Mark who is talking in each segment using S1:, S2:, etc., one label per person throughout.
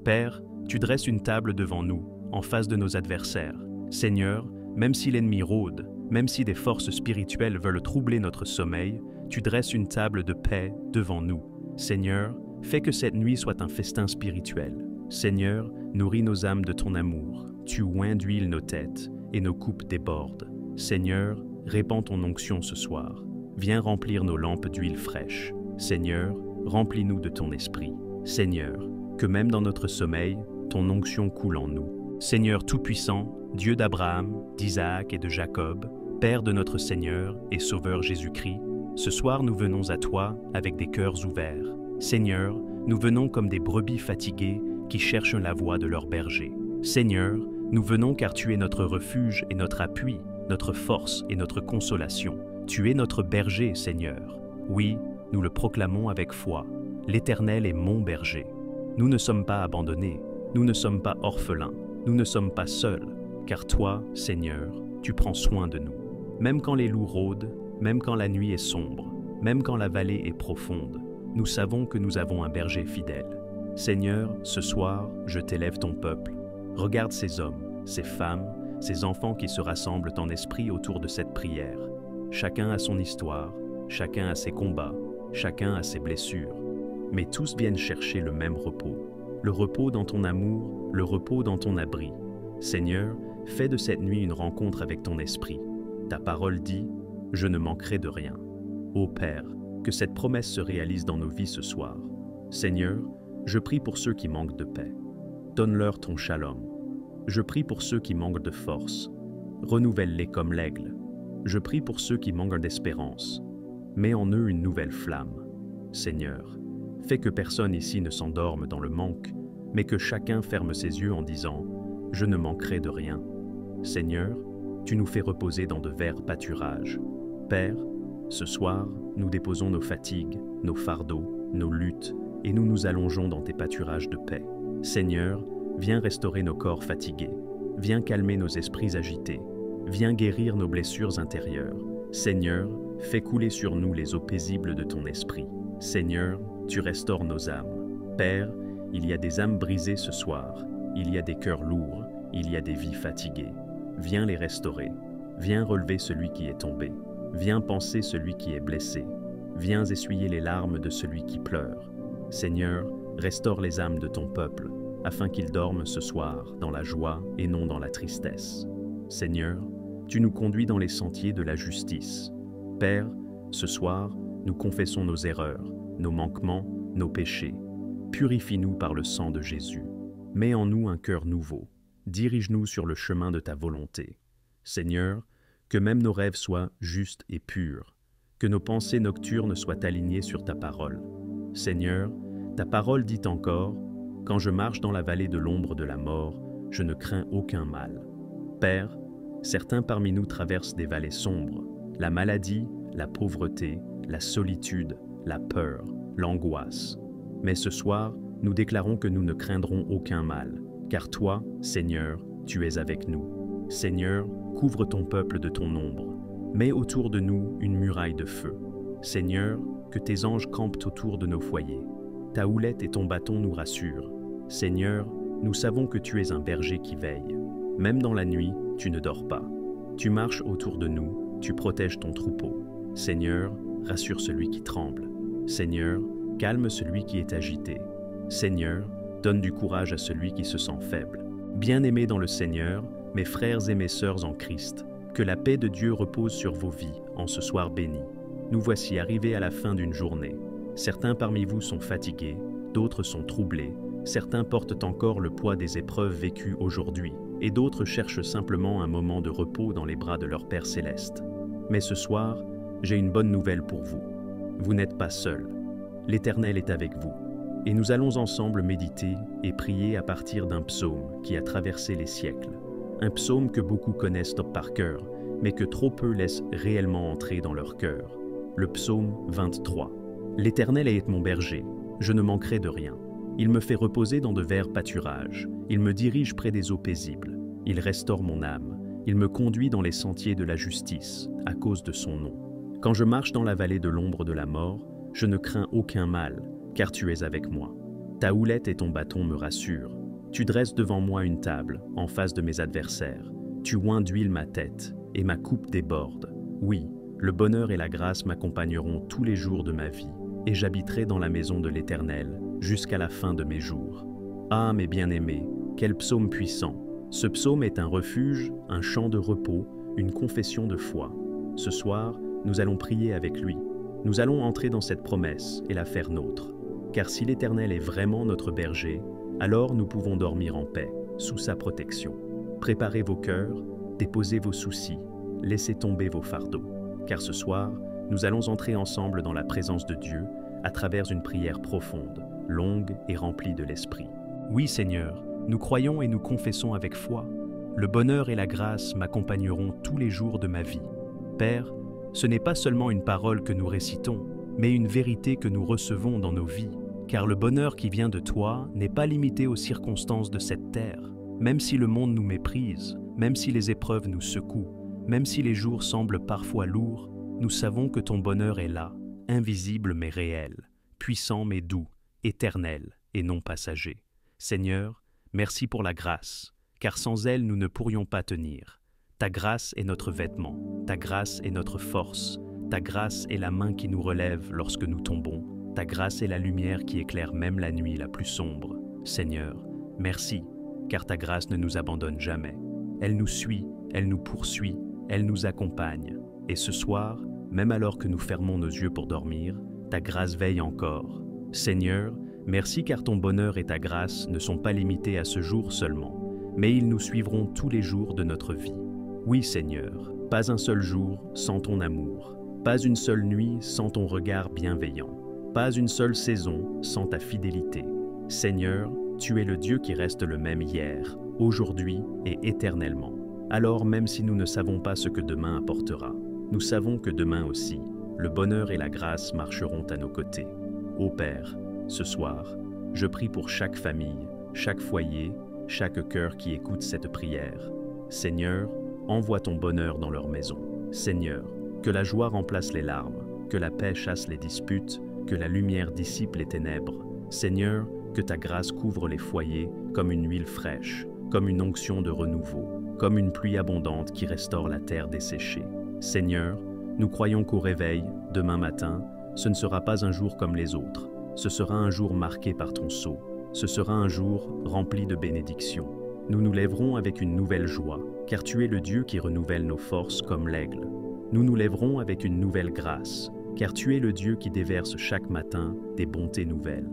S1: Père, tu dresses une table devant nous, en face de nos adversaires. Seigneur, même si l'ennemi rôde, même si des forces spirituelles veulent troubler notre sommeil, tu dresses une table de paix devant nous. Seigneur, fais que cette nuit soit un festin spirituel. Seigneur, nourris nos âmes de ton amour. Tu oins d'huile nos têtes, et nos coupes débordent. Seigneur, répands ton onction ce soir. Viens remplir nos lampes d'huile fraîche. Seigneur, remplis-nous de ton esprit. Seigneur, que même dans notre sommeil, ton onction coule en nous. Seigneur Tout-Puissant, Dieu d'Abraham, d'Isaac et de Jacob, Père de notre Seigneur et Sauveur Jésus-Christ, ce soir nous venons à toi avec des cœurs ouverts. Seigneur, nous venons comme des brebis fatiguées qui cherchent la voie de leur berger. Seigneur, nous venons car tu es notre refuge et notre appui, notre force et notre consolation. Tu es notre berger, Seigneur. Oui, nous le proclamons avec foi. L'Éternel est mon berger. Nous ne sommes pas abandonnés, nous ne sommes pas orphelins, nous ne sommes pas seuls, car toi, Seigneur, tu prends soin de nous. Même quand les loups rôdent, même quand la nuit est sombre, même quand la vallée est profonde, nous savons que nous avons un berger fidèle. Seigneur, ce soir, je t'élève ton peuple. Regarde ces hommes, ces femmes, ces enfants qui se rassemblent en esprit autour de cette prière. Chacun a son histoire, chacun a ses combats, chacun a ses blessures. Mais tous viennent chercher le même repos. Le repos dans ton amour, le repos dans ton abri. Seigneur, fais de cette nuit une rencontre avec ton esprit. Ta parole dit, « Je ne manquerai de rien ». Ô Père, que cette promesse se réalise dans nos vies ce soir. Seigneur, je prie pour ceux qui manquent de paix. Donne-leur ton shalom. Je prie pour ceux qui manquent de force. Renouvelle-les comme l'aigle. Je prie pour ceux qui manquent d'espérance. Mets en eux une nouvelle flamme. Seigneur, fais que personne ici ne s'endorme dans le manque, mais que chacun ferme ses yeux en disant « Je ne manquerai de rien ». Seigneur, tu nous fais reposer dans de verts pâturages. Père, ce soir, nous déposons nos fatigues, nos fardeaux, nos luttes, et nous nous allongeons dans tes pâturages de paix. Seigneur, viens restaurer nos corps fatigués, viens calmer nos esprits agités, viens guérir nos blessures intérieures. Seigneur, fais couler sur nous les eaux paisibles de ton esprit. Seigneur, tu restaures nos âmes. Père, il y a des âmes brisées ce soir, il y a des cœurs lourds, il y a des vies fatiguées. Viens les restaurer, viens relever celui qui est tombé, viens panser celui qui est blessé, viens essuyer les larmes de celui qui pleure. Seigneur, restaure les âmes de ton peuple, afin qu'ils dorment ce soir dans la joie et non dans la tristesse. Seigneur, tu nous conduis dans les sentiers de la justice. Père, ce soir, nous confessons nos erreurs, nos manquements, nos péchés. Purifie-nous par le sang de Jésus. Mets en nous un cœur nouveau. Dirige-nous sur le chemin de ta volonté. Seigneur, que même nos rêves soient justes et purs, que nos pensées nocturnes soient alignées sur ta parole. Seigneur, ta parole dit encore, « Quand je marche dans la vallée de l'ombre de la mort, je ne crains aucun mal. » Père, certains parmi nous traversent des vallées sombres, la maladie, la pauvreté, la solitude, la peur, l'angoisse. Mais ce soir, nous déclarons que nous ne craindrons aucun mal, car toi, Seigneur, tu es avec nous. Seigneur, couvre ton peuple de ton ombre. Mets autour de nous une muraille de feu. Seigneur, que tes anges campent autour de nos foyers. Ta houlette et ton bâton nous rassurent. Seigneur, nous savons que tu es un berger qui veille. Même dans la nuit, tu ne dors pas. Tu marches autour de nous, tu protèges ton troupeau. Seigneur, rassure celui qui tremble. Seigneur, calme celui qui est agité. Seigneur, donne du courage à celui qui se sent faible. Bien-aimés dans le Seigneur, mes frères et mes sœurs en Christ, que la paix de Dieu repose sur vos vies en ce soir béni. Nous voici arrivés à la fin d'une journée. Certains parmi vous sont fatigués, d'autres sont troublés, certains portent encore le poids des épreuves vécues aujourd'hui, et d'autres cherchent simplement un moment de repos dans les bras de leur Père céleste. Mais ce soir, j'ai une bonne nouvelle pour vous. Vous n'êtes pas seuls. L'Éternel est avec vous. Et nous allons ensemble méditer et prier à partir d'un psaume qui a traversé les siècles. Un psaume que beaucoup connaissent par cœur, mais que trop peu laissent réellement entrer dans leur cœur. Le psaume 23. L'Éternel est mon berger, je ne manquerai de rien. Il me fait reposer dans de verts pâturages, il me dirige près des eaux paisibles, il restaure mon âme, il me conduit dans les sentiers de la justice, à cause de son nom. Quand je marche dans la vallée de l'ombre de la mort, je ne crains aucun mal, car tu es avec moi. Ta houlette et ton bâton me rassurent. Tu dresses devant moi une table, en face de mes adversaires. Tu oins d'huile ma tête, et ma coupe déborde. Oui, le bonheur et la grâce m'accompagneront tous les jours de ma vie, et j'habiterai dans la maison de l'Éternel, jusqu'à la fin de mes jours. Ah, mes bien-aimés, quel psaume puissant! Ce psaume est un refuge, un chant de repos, une confession de foi. Ce soir, nous allons prier avec lui. Nous allons entrer dans cette promesse et la faire nôtre. Car si l'Éternel est vraiment notre berger, alors nous pouvons dormir en paix, sous sa protection. Préparez vos cœurs, déposez vos soucis, laissez tomber vos fardeaux. Car ce soir, nous allons entrer ensemble dans la présence de Dieu à travers une prière profonde, longue et remplie de l'Esprit. Oui, Seigneur, nous croyons et nous confessons avec foi. Le bonheur et la grâce m'accompagneront tous les jours de ma vie. Père, ce n'est pas seulement une parole que nous récitons, mais une vérité que nous recevons dans nos vies. Car le bonheur qui vient de toi n'est pas limité aux circonstances de cette terre. Même si le monde nous méprise, même si les épreuves nous secouent, même si les jours semblent parfois lourds, nous savons que ton bonheur est là, invisible mais réel, puissant mais doux, éternel et non passager. Seigneur, merci pour la grâce, car sans elle nous ne pourrions pas tenir. Ta grâce est notre vêtement, ta grâce est notre force, ta grâce est la main qui nous relève lorsque nous tombons, ta grâce est la lumière qui éclaire même la nuit la plus sombre. Seigneur, merci, car ta grâce ne nous abandonne jamais. Elle nous suit, elle nous poursuit, elle nous accompagne. Et ce soir, même alors que nous fermons nos yeux pour dormir, ta grâce veille encore. Seigneur, merci car ton bonheur et ta grâce ne sont pas limités à ce jour seulement, mais ils nous suivront tous les jours de notre vie. Oui Seigneur, pas un seul jour sans ton amour, pas une seule nuit sans ton regard bienveillant, pas une seule saison sans ta fidélité. Seigneur, tu es le Dieu qui reste le même hier, aujourd'hui et éternellement. Alors même si nous ne savons pas ce que demain apportera, nous savons que demain aussi, le bonheur et la grâce marcheront à nos côtés. Ô Père, ce soir, je prie pour chaque famille, chaque foyer, chaque cœur qui écoute cette prière. Seigneur, envoie ton bonheur dans leur maison. Seigneur, que la joie remplace les larmes, que la paix chasse les disputes, que la lumière dissipe les ténèbres. Seigneur, que ta grâce couvre les foyers comme une huile fraîche, comme une onction de renouveau, comme une pluie abondante qui restaure la terre desséchée. Seigneur, nous croyons qu'au réveil, demain matin, ce ne sera pas un jour comme les autres. Ce sera un jour marqué par ton sceau. Ce sera un jour rempli de bénédictions. Nous nous lèverons avec une nouvelle joie, car tu es le Dieu qui renouvelle nos forces comme l'aigle. Nous nous lèverons avec une nouvelle grâce, car tu es le Dieu qui déverse chaque matin des bontés nouvelles.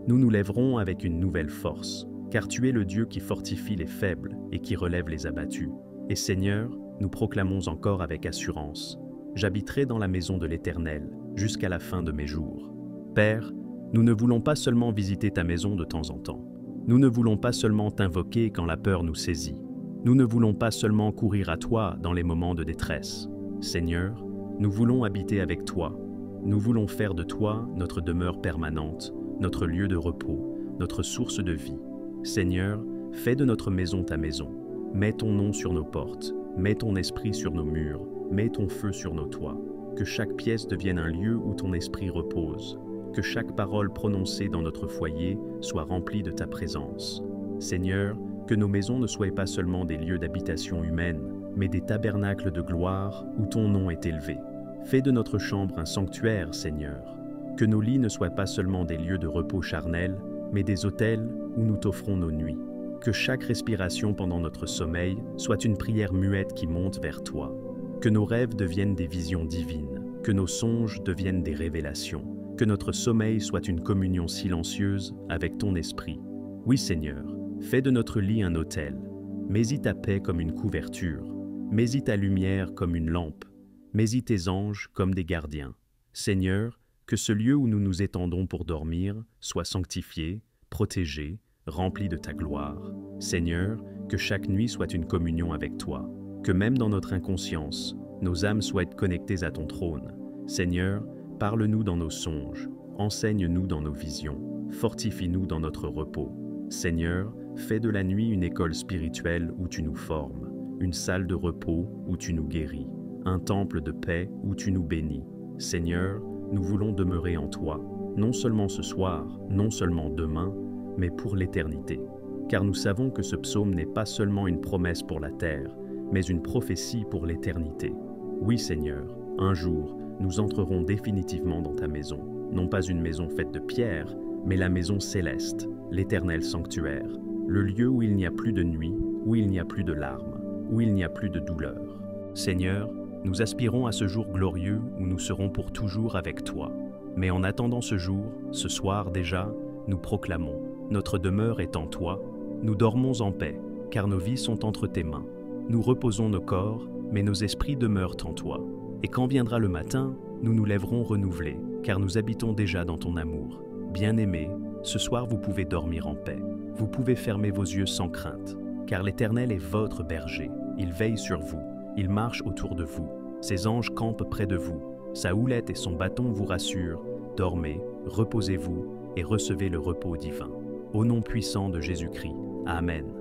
S1: Nous nous lèverons avec une nouvelle force, car tu es le Dieu qui fortifie les faibles et qui relève les abattus. Et Seigneur, nous proclamons encore avec assurance, j'habiterai dans la maison de l'Éternel jusqu'à la fin de mes jours. Père, nous ne voulons pas seulement visiter ta maison de temps en temps. Nous ne voulons pas seulement t'invoquer quand la peur nous saisit. Nous ne voulons pas seulement courir à toi dans les moments de détresse. Seigneur, nous voulons habiter avec toi. Nous voulons faire de toi notre demeure permanente, notre lieu de repos, notre source de vie. Seigneur, fais de notre maison ta maison. Mets ton nom sur nos portes, mets ton esprit sur nos murs, mets ton feu sur nos toits. Que chaque pièce devienne un lieu où ton esprit repose. Que chaque parole prononcée dans notre foyer soit remplie de ta présence. Seigneur, que nos maisons ne soient pas seulement des lieux d'habitation humaine, mais des tabernacles de gloire où ton nom est élevé. Fais de notre chambre un sanctuaire, Seigneur. Que nos lits ne soient pas seulement des lieux de repos charnel, mais des autels où nous t'offrons nos nuits. Que chaque respiration pendant notre sommeil soit une prière muette qui monte vers toi. Que nos rêves deviennent des visions divines. Que nos songes deviennent des révélations. Que notre sommeil soit une communion silencieuse avec ton esprit. Oui, Seigneur, fais de notre lit un autel. Mets-y ta paix comme une couverture. Mets-y ta lumière comme une lampe. Mets-y tes anges comme des gardiens. Seigneur, que ce lieu où nous nous étendons pour dormir soit sanctifié, protégé, rempli de ta gloire. Seigneur, que chaque nuit soit une communion avec toi. Que même dans notre inconscience, nos âmes soient connectées à ton trône. Seigneur, parle-nous dans nos songes, enseigne-nous dans nos visions, fortifie-nous dans notre repos. Seigneur, fais de la nuit une école spirituelle où tu nous formes, une salle de repos où tu nous guéris, un temple de paix où tu nous bénis. Seigneur, nous voulons demeurer en toi, non seulement ce soir, non seulement demain, mais pour l'éternité. Car nous savons que ce psaume n'est pas seulement une promesse pour la terre, mais une prophétie pour l'éternité. Oui Seigneur, un jour, nous entrerons définitivement dans ta maison, non pas une maison faite de pierre, mais la maison céleste, l'éternel sanctuaire, le lieu où il n'y a plus de nuit, où il n'y a plus de larmes, où il n'y a plus de douleur. Seigneur, nous aspirons à ce jour glorieux où nous serons pour toujours avec toi. Mais en attendant ce jour, ce soir déjà, nous proclamons, notre demeure est en toi, nous dormons en paix, car nos vies sont entre tes mains. Nous reposons nos corps, mais nos esprits demeurent en toi. Et quand viendra le matin, nous nous lèverons renouvelés, car nous habitons déjà dans ton amour. Bien-aimés, ce soir vous pouvez dormir en paix. Vous pouvez fermer vos yeux sans crainte, car l'Éternel est votre berger. Il veille sur vous, il marche autour de vous. Ses anges campent près de vous. Sa houlette et son bâton vous rassurent. Dormez, reposez-vous et recevez le repos divin. Au nom puissant de Jésus-Christ. Amen.